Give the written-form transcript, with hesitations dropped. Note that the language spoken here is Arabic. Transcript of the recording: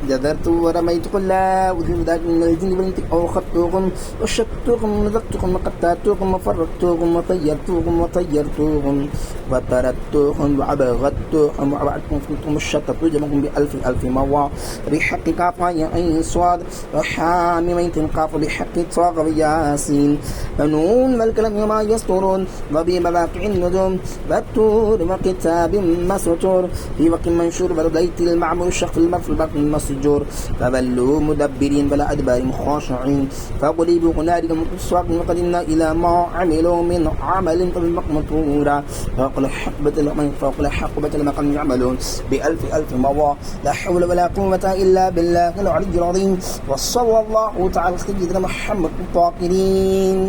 جذرت ورميت قل لا أذن ذاك من الجن والإنس أو خطوكم وشتوكم ونذقتكم وقطعتوكم وفرقتوكم وطيرتوكم وطردتوكم وعبغضتوكم وعبعدتكم كنتم الشتى تجمعكم بألف مرة بحق كاف عين صاد وحامي ميت قاف لحق طاغ وياسين ونون والكلام ما يسطرون وبمواقع النجوم والطور وكتاب مسطور في وقت منشور والبيت المعمور الشق المرفوع المسجور فولوا مدبرين ولا أدبار خاشعين فغلبوا هنالك مقصوات وقدمنا إلى ما عملوا من عمل مقمطورا فوق الحقبة لما كانوا يعملون بألف مرة لا حول ولا قوة إلا بالله العلي العظيم وصلى الله تعالى على سيدنا محمد الطاهرين.